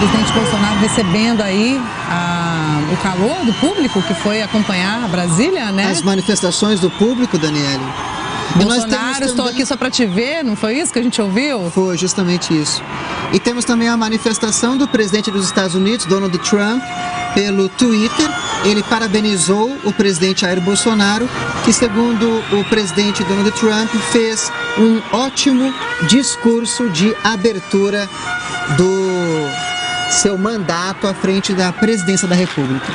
presidente Bolsonaro recebendo aí o calor do público que foi acompanhar Brasília, né? As manifestações do público, Daniele. Bolsonaro, estou aqui só para te ver, não foi isso que a gente ouviu? Foi justamente isso. E temos também a manifestação do presidente dos Estados Unidos, Donald Trump, pelo Twitter. Ele parabenizou o presidente Jair Bolsonaro, que, segundo o presidente Donald Trump, fez um ótimo discurso de abertura do seu mandato à frente da presidência da República.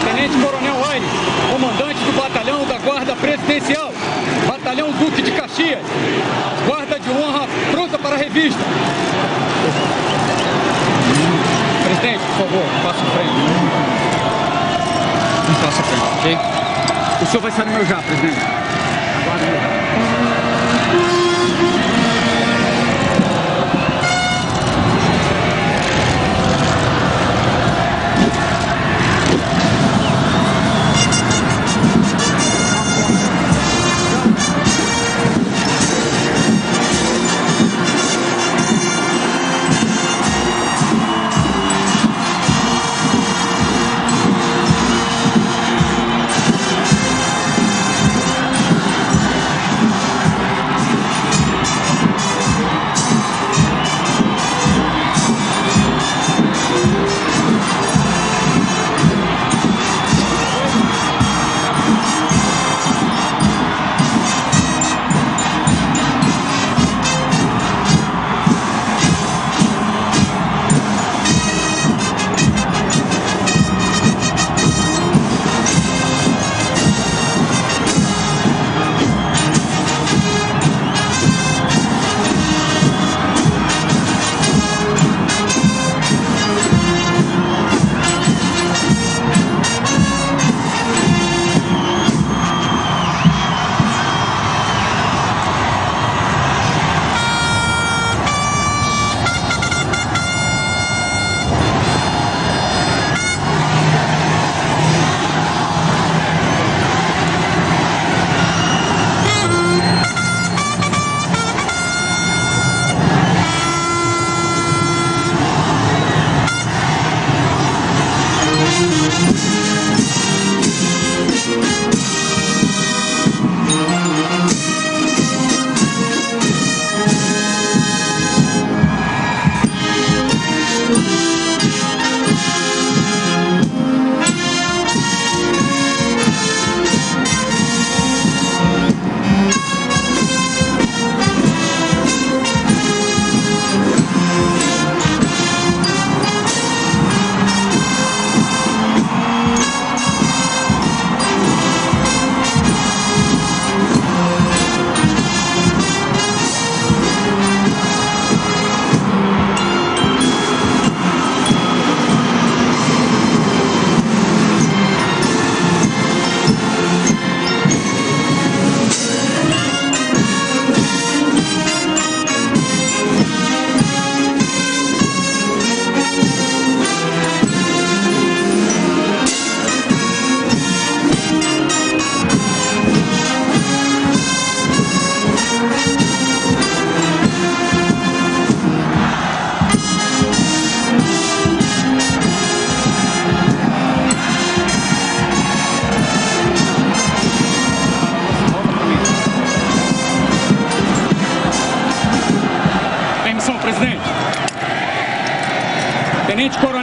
Tenente Coronel Aires, comandante do batalhão da Guarda Presidencial, Batalhão Duque de Caxias, Guarda de Honra pronta para a revista. Presidente, por favor, passe à frente. Um passo à frente, ok? O senhor vai sair no meu já, presidente. Aguarde meu.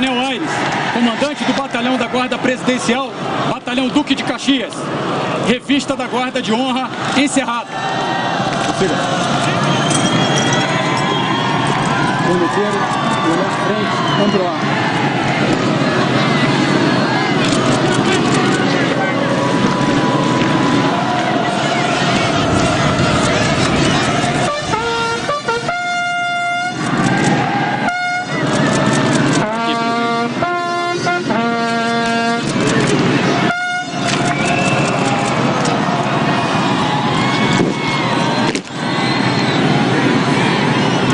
Coronel Aires, comandante do Batalhão da Guarda Presidencial, Batalhão Duque de Caxias. Revista da Guarda de Honra encerrada. Olhar frente, ombro lá.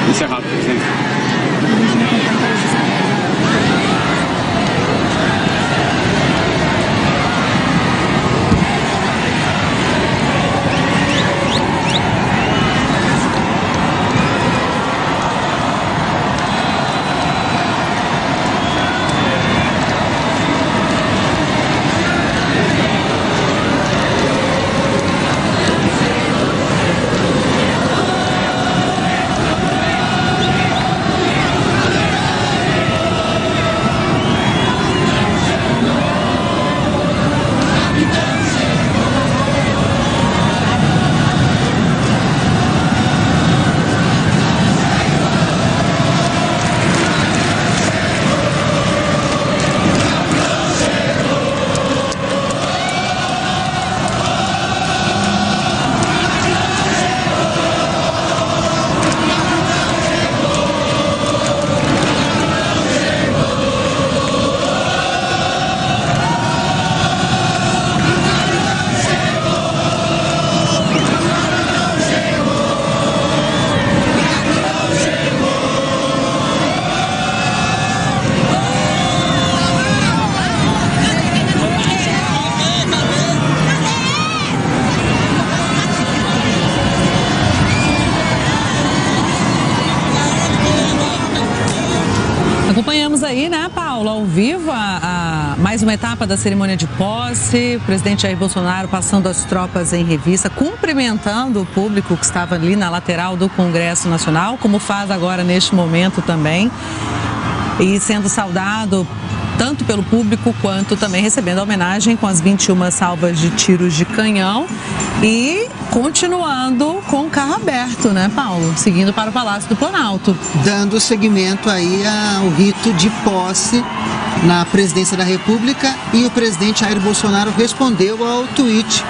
Encerrado, presidente. Acompanhamos aí, né, Paulo, ao vivo, mais uma etapa da cerimônia de posse, o presidente Jair Bolsonaro passando as tropas em revista, cumprimentando o público que estava ali na lateral do Congresso Nacional, como faz agora neste momento também, e sendo saudado tanto pelo público quanto também recebendo a homenagem com as 21 salvas de tiros de canhão e continuando com o carro aberto, né, Paulo? Seguindo para o Palácio do Planalto. Dando seguimento aí ao rito de posse na presidência da República, e o presidente Jair Bolsonaro respondeu ao tweet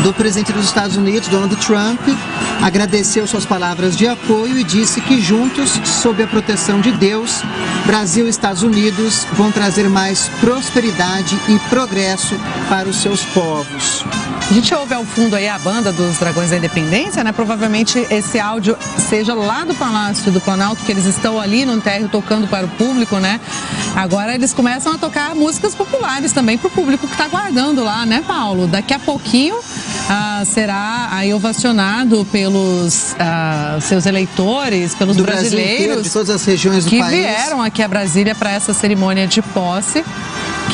do presidente dos Estados Unidos, Donald Trump, agradeceu suas palavras de apoio e disse que juntos, sob a proteção de Deus, Brasil e Estados Unidos vão trazer mais prosperidade e progresso para os seus povos. A gente ouve ao fundo aí a banda dos Dragões da Independência, né? Provavelmente esse áudio seja lá do Palácio do Planalto, que eles estão ali no térreo tocando para o público, né? Agora eles começam a tocar músicas populares também para o público que está aguardando lá, né, Paulo? Daqui a pouquinho será aí ovacionado pelos seus eleitores, pelos brasileiros inteiro, de todas as regiões do que país, vieram aqui a Brasília para essa cerimônia de posse.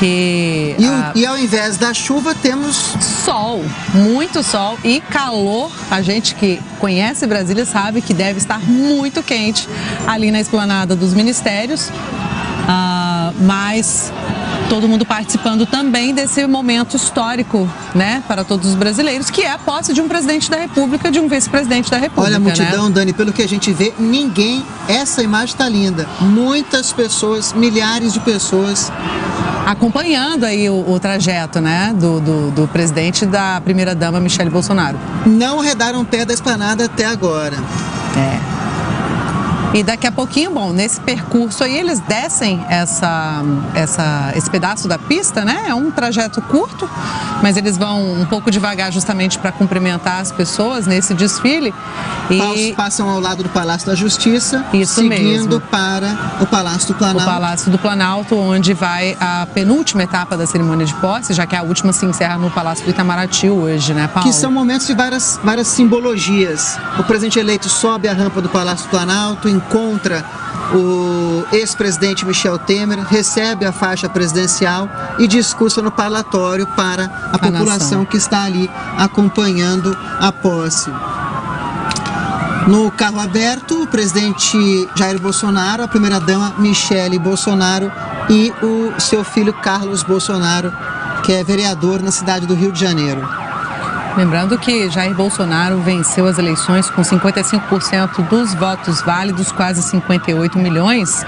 E ao invés da chuva temos sol, muito sol e calor. A gente que conhece Brasília sabe que deve estar muito quente ali na esplanada dos ministérios, mas todo mundo participando também desse momento histórico, né, para todos os brasileiros, que é a posse de um presidente da República, de um vice-presidente da República. Olha a multidão, né? Dani, pelo que a gente vê, essa imagem está linda. Muitas pessoas, milhares de pessoas acompanhando aí o trajeto, né, do presidente e da primeira-dama Michele Bolsonaro. Não arredaram o pé da esplanada até agora. E daqui a pouquinho, bom, nesse percurso aí eles descem esse pedaço da pista, né? É um trajeto curto, mas eles vão um pouco devagar justamente para cumprimentar as pessoas nesse desfile. E passam ao lado do Palácio da Justiça, isso seguindo mesmo, para o Palácio do Planalto. O Palácio do Planalto, onde vai a penúltima etapa da cerimônia de posse, já que a última se encerra no Palácio do Itamaraty hoje, né, Paulo? Que são momentos de várias simbologias. O presidente eleito sobe a rampa do Palácio do Planalto, encontra o ex-presidente Michel Temer, recebe a faixa presidencial e discursa no parlatório para a população que está ali acompanhando a posse. No carro aberto, o presidente Jair Bolsonaro, a primeira-dama Michele Bolsonaro e o seu filho Carlos Bolsonaro, que é vereador na cidade do Rio de Janeiro. Lembrando que Jair Bolsonaro venceu as eleições com 55% dos votos válidos, quase 58 milhões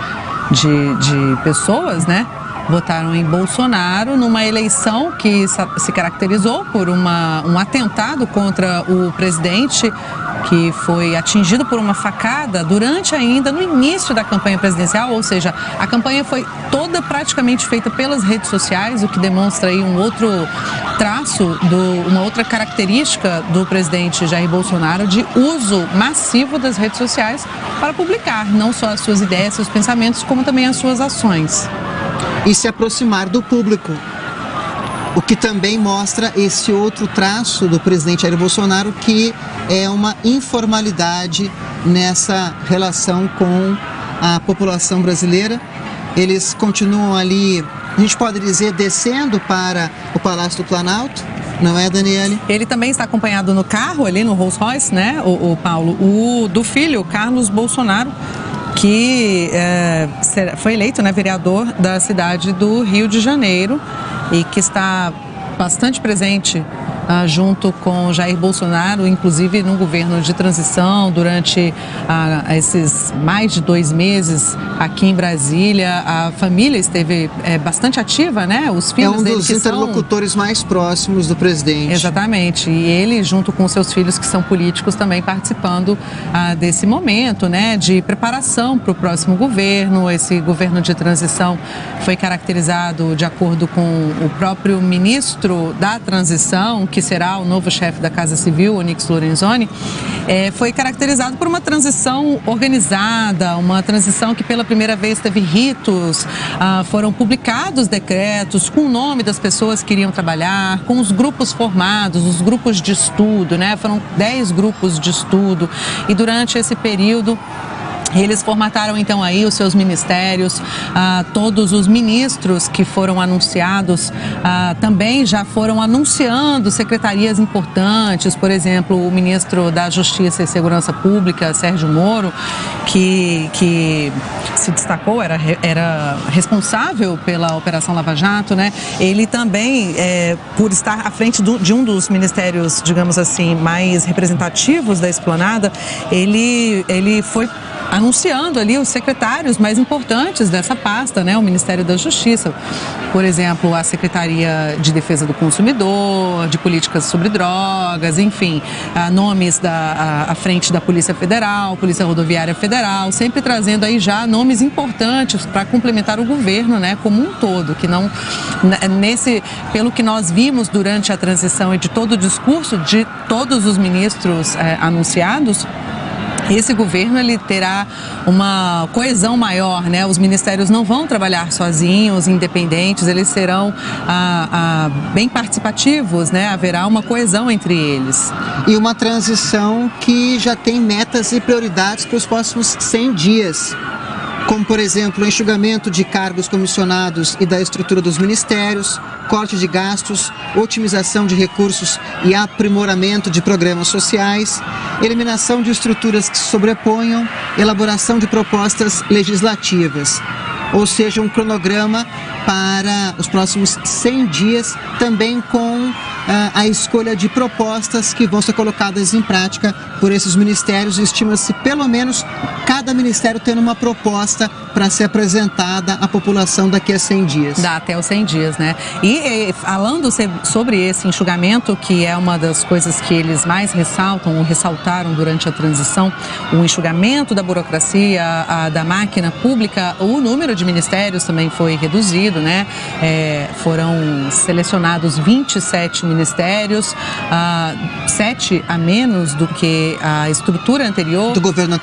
de pessoas, né? Votaram em Bolsonaro numa eleição que se caracterizou por um atentado contra o presidente, que foi atingido por uma facada ainda no início da campanha presidencial, ou seja, a campanha foi toda praticamente feita pelas redes sociais, o que demonstra aí um outro traço, uma outra característica do presidente Jair Bolsonaro de uso massivo das redes sociais para publicar não só as suas ideias, seus pensamentos, como também as suas ações. E se aproximar do público, o que também mostra esse outro traço do presidente Jair Bolsonaro, que é uma informalidade nessa relação com a população brasileira. Eles continuam ali, a gente pode dizer, descendo para o Palácio do Planalto, não é, Daniele? Ele também está acompanhado no carro ali no Rolls Royce, né, o Paulo, do filho, Carlos Bolsonaro, que foi eleito, né, vereador da cidade do Rio de Janeiro e que está bastante presente junto com Jair Bolsonaro, inclusive no governo de transição, durante esses mais de 2 meses aqui em Brasília. A família esteve bastante ativa, né? Os filhos dele, é um dos interlocutores mais próximos do presidente. Exatamente. E ele, junto com seus filhos, que são políticos, também participando desse momento, né, de preparação para o próximo governo. Esse governo de transição foi caracterizado, de acordo com o próprio ministro da transição, que será o novo chefe da Casa Civil, Onyx Lorenzoni, foi caracterizado por uma transição organizada, uma transição que pela primeira vez teve ritos, foram publicados decretos com o nome das pessoas que iriam trabalhar, com os grupos formados, os grupos de estudo, né? Foram 10 grupos de estudo e durante esse período eles formataram então aí os seus ministérios, todos os ministros que foram anunciados também já foram anunciando secretarias importantes, por exemplo, o ministro da Justiça e Segurança Pública, Sérgio Moro, que se destacou, era responsável pela Operação Lava Jato, né? Ele também, por estar à frente de um dos ministérios, digamos assim, mais representativos da esplanada, ele foi anunciando ali os secretários mais importantes dessa pasta, né? O Ministério da Justiça, por exemplo, a Secretaria de Defesa do Consumidor, de Políticas sobre Drogas, enfim, nomes à frente da Polícia Federal, Polícia Rodoviária Federal, sempre trazendo aí já nomes importantes para complementar o governo, né, como um todo, que não, pelo que nós vimos durante a transição e de todo o discurso de todos os ministros anunciados, esse governo ele terá uma coesão maior, né? Os ministérios não vão trabalhar sozinhos, independentes, eles serão bem participativos, né? Haverá uma coesão entre eles. E uma transição que já tem metas e prioridades para os próximos 100 dias. Como, por exemplo, o enxugamento de cargos comissionados e da estrutura dos ministérios, corte de gastos, otimização de recursos e aprimoramento de programas sociais, eliminação de estruturas que se sobreponham, elaboração de propostas legislativas. Ou seja, um cronograma para os próximos 100 dias, também com a escolha de propostas que vão ser colocadas em prática por esses ministérios. Estima-se pelo menos cada ministério tendo uma proposta para ser apresentada à população daqui a 100 dias. Dá até os 100 dias, né? E falando sobre esse enxugamento, que é uma das coisas que eles mais ressaltaram durante a transição, o enxugamento da burocracia, da máquina pública, o número de ministérios também foi reduzido, né? Foram selecionados 27 ministérios, 7 a menos do que a estrutura anterior. Do governo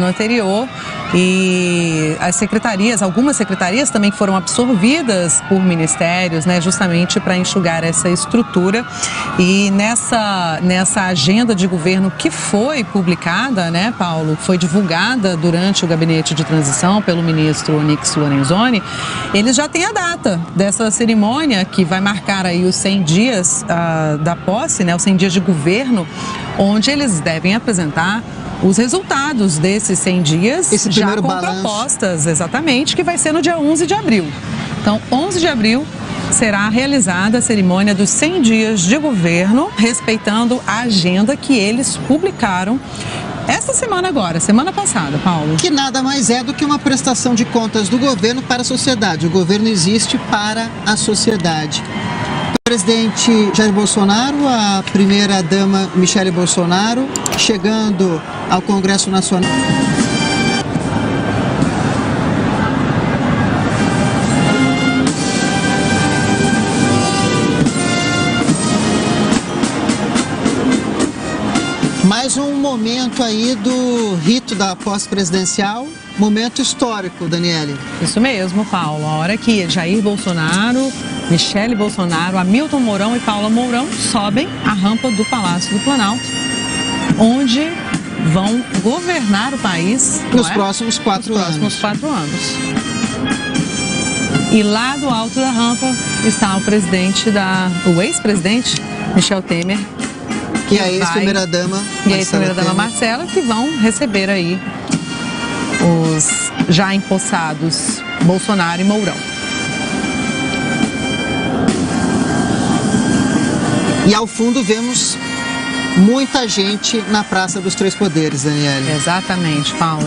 anterior. E algumas secretarias também foram absorvidas por ministérios, né? Justamente para enxugar essa estrutura. E nessa agenda de governo que foi publicada, né, Paulo, foi divulgada durante o gabinete de transição pelo ministro Onyx Lorenzoni, eles já têm a data dessa cerimônia que vai marcar aí os 100 dias da posse, né, os 100 dias de governo, onde eles devem apresentar os resultados desses 100 dias, esse já primeiro com balanço. propostas, exatamente, que vai ser no dia 11 de abril. Então, 11 de abril será realizada a cerimônia dos 100 dias de governo, respeitando a agenda que eles publicaram essa semana agora, semana passada, Paulo. Que nada mais é do que uma prestação de contas do governo para a sociedade. O governo existe para a sociedade. O presidente Jair Bolsonaro, a primeira-dama Michele Bolsonaro, chegando ao Congresso Nacional. Mais um momento aí do rito da posse presidencial, momento histórico, Daniele. Isso mesmo, Paulo. A hora que Jair Bolsonaro, Michele Bolsonaro, Hamilton Mourão e Paula Mourão sobem a rampa do Palácio do Planalto, onde vão governar o país nos próximos 4 anos. E lá do alto da rampa está o ex-presidente Michel Temer, e a ex-primeira-dama Marcela, que vão receber aí os já empossados Bolsonaro e Mourão. E ao fundo vemos muita gente na Praça dos Três Poderes, Daniele. Exatamente, Paulo.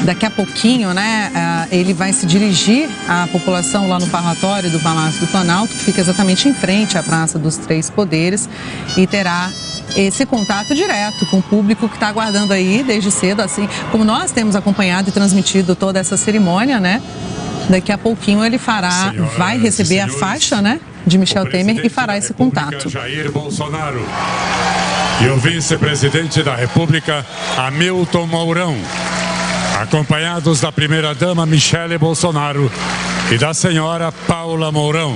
Daqui a pouquinho, né, ele vai se dirigir à população lá no parlatório do Palácio do Planalto, que fica exatamente em frente à Praça dos Três Poderes, e terá esse contato direto com o público que está aguardando aí desde cedo, assim como nós temos acompanhado e transmitido toda essa cerimônia, né? Daqui a pouquinho ele vai receber a faixa, né, de Michel Temer e fará esse contato. Jair Bolsonaro e o vice-presidente da República, Hamilton Mourão, acompanhados da primeira-dama Michele Bolsonaro e da senhora Paula Mourão.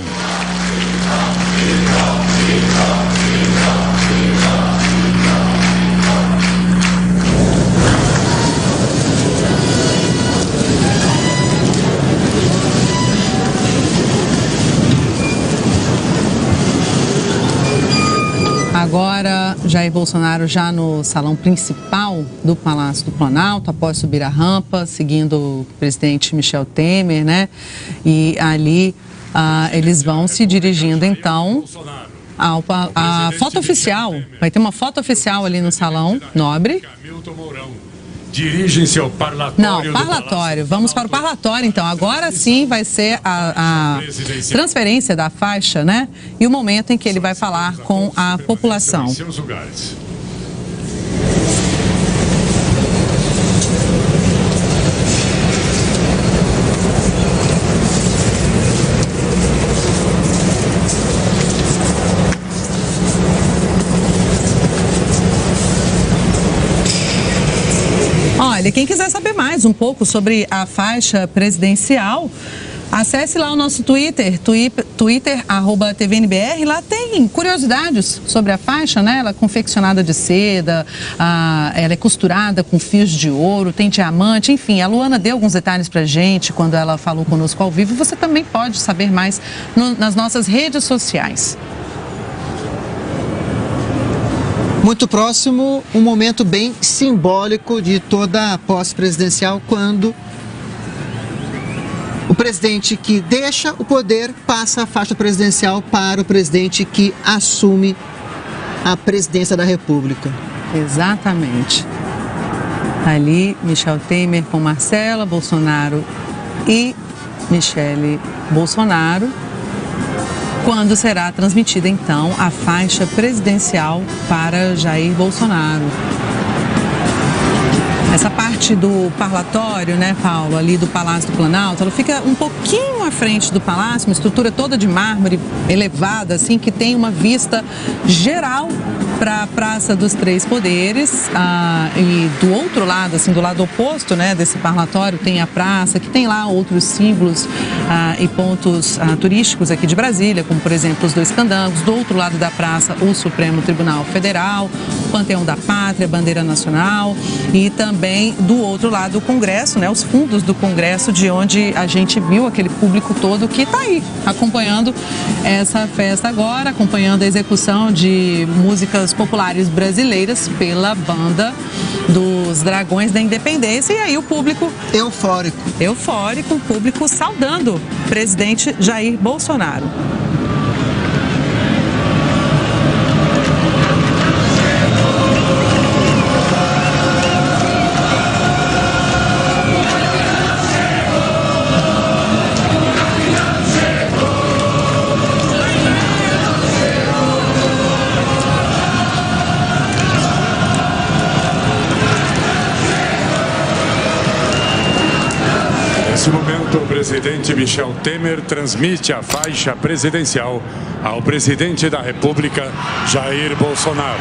Agora, Jair Bolsonaro já no salão principal do Palácio do Planalto, após subir a rampa, seguindo o presidente Michel Temer, né? E ali eles vão se dirigindo, então, à foto oficial. Vai ter uma foto oficial ali no Salão Nobre. Dirigem-se ao parlatório. Não, parlatório. Vamos para o parlatório, então. Agora sim vai ser a transferência da faixa, né? E o momento em que ele vai falar com a população. Em seus lugares. Olha, quem quiser saber mais um pouco sobre a faixa presidencial, acesse lá o nosso Twitter, @tvnbr. Lá tem curiosidades sobre a faixa, né? Ela é confeccionada de seda, ela é costurada com fios de ouro, tem diamante, enfim. A Luana deu alguns detalhes pra gente quando ela falou conosco ao vivo. Você também pode saber mais nas nossas redes sociais. Muito próximo, um momento bem simbólico de toda a posse presidencial, quando o presidente que deixa o poder passa a faixa presidencial para o presidente que assume a presidência da República. Exatamente. Ali, Michel Temer com Marcela Bolsonaro e Michele Bolsonaro, quando será transmitida, então, a faixa presidencial para Jair Bolsonaro. Essa parte do parlatório, né, Paulo, ali do Palácio do Planalto, ela fica um pouquinho à frente do palácio, uma estrutura toda de mármore elevada, assim, que tem uma vista geral para a Praça dos Três Poderes. E do outro lado, assim, do lado oposto, né, desse parlatório, tem a praça, que tem lá outros símbolos e pontos turísticos aqui de Brasília, como, por exemplo, os Dois Candangos. Do outro lado da praça, o Supremo Tribunal Federal, o Panteão da Pátria, a Bandeira Nacional, e também do outro lado o Congresso, né, os fundos do Congresso, de onde a gente viu aquele público todo que está aí acompanhando essa festa agora, acompanhando a execução de músicas populares brasileiras pela banda os Dragões da Independência. E aí o público... Eufórico. Eufórico, o público saudando o presidente Jair Bolsonaro. Nesse momento, o presidente Michel Temer transmite a faixa presidencial ao presidente da República, Jair Bolsonaro.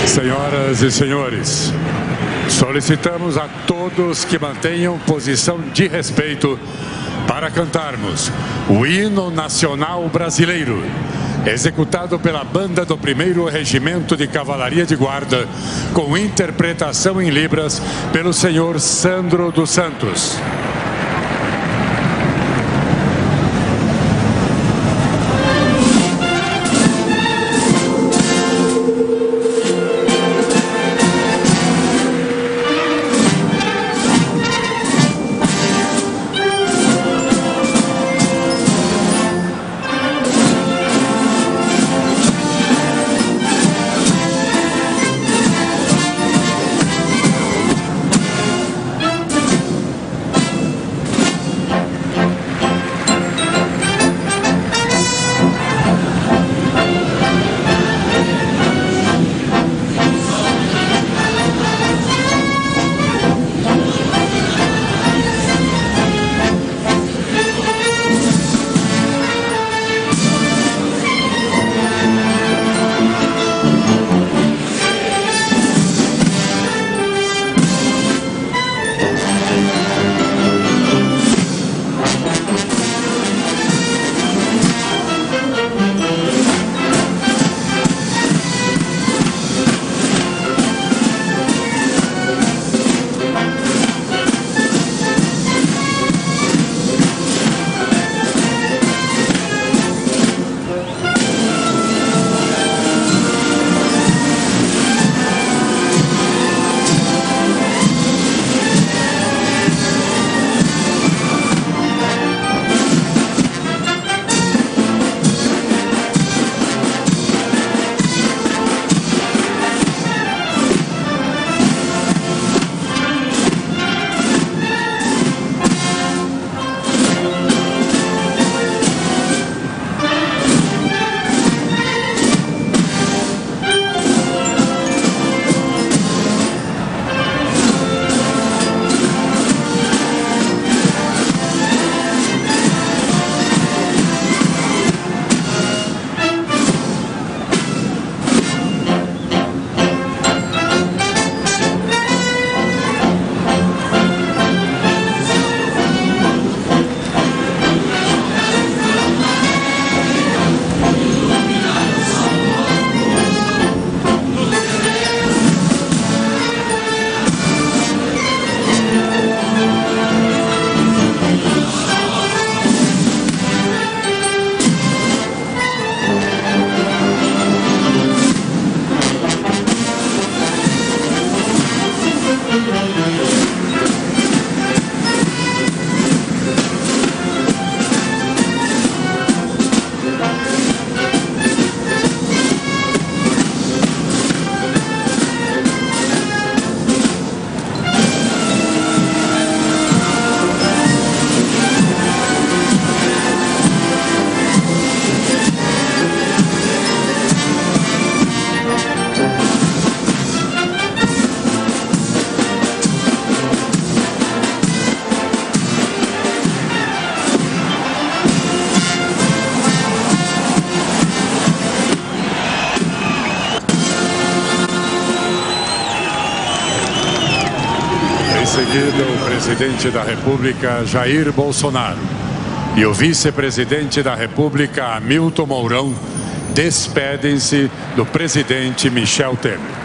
Senhoras e senhores, solicitamos a todos que mantenham posição de respeito para cantarmos o hino nacional brasileiro, executado pela banda do 1º Regimento de Cavalaria de Guarda, com interpretação em Libras pelo senhor Sandro dos Santos. seguida, o presidente da República, Jair Bolsonaro. e o vice-presidente da República, Hamilton Mourão, despedem-se do presidente Michel Temer.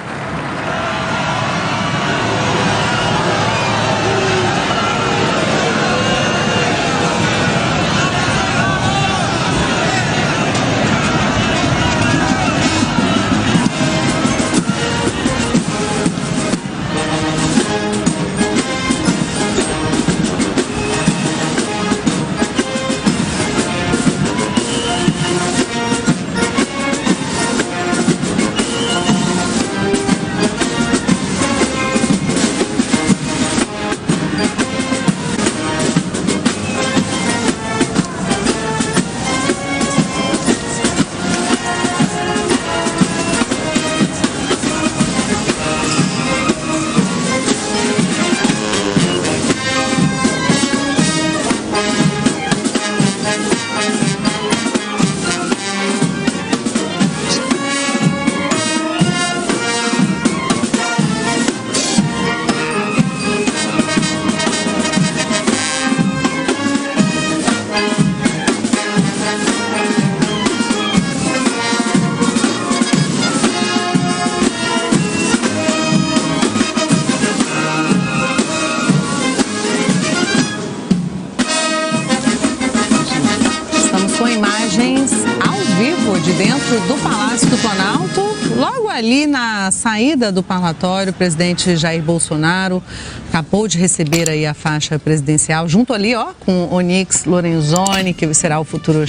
Com imagens ao vivo de dentro do Palácio do Planalto, logo ali na saída do parlatório, o presidente Jair Bolsonaro acabou de receber aí a faixa presidencial, junto ali, ó, com Onyx Lorenzoni, que será o futuro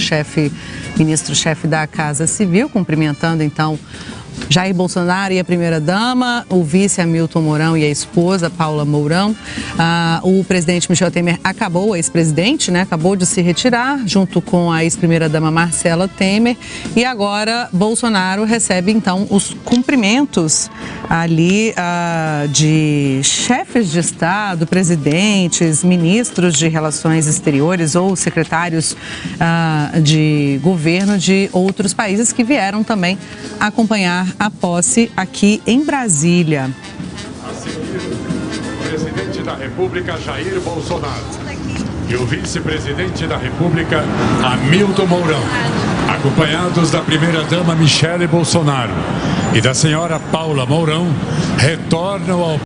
ministro-chefe da Casa Civil, cumprimentando então Jair Bolsonaro e a primeira-dama, o vice Hamilton Mourão e a esposa Paula Mourão. O presidente Michel Temer acabou, o ex-presidente, né, acabou de se retirar, junto com a ex-primeira-dama Marcela Temer. E agora Bolsonaro recebe, então, os cumprimentos ali de chefes de Estado, presidentes, ministros de Relações Exteriores ou secretários de governo de outros países que vieram também acompanhar a posse aqui em Brasília. A seguir, o presidente da República, Jair Bolsonaro, e o vice-presidente da República, Hamilton Mourão, acompanhados da primeira-dama Michele Bolsonaro e da senhora Paula Mourão, retornam ao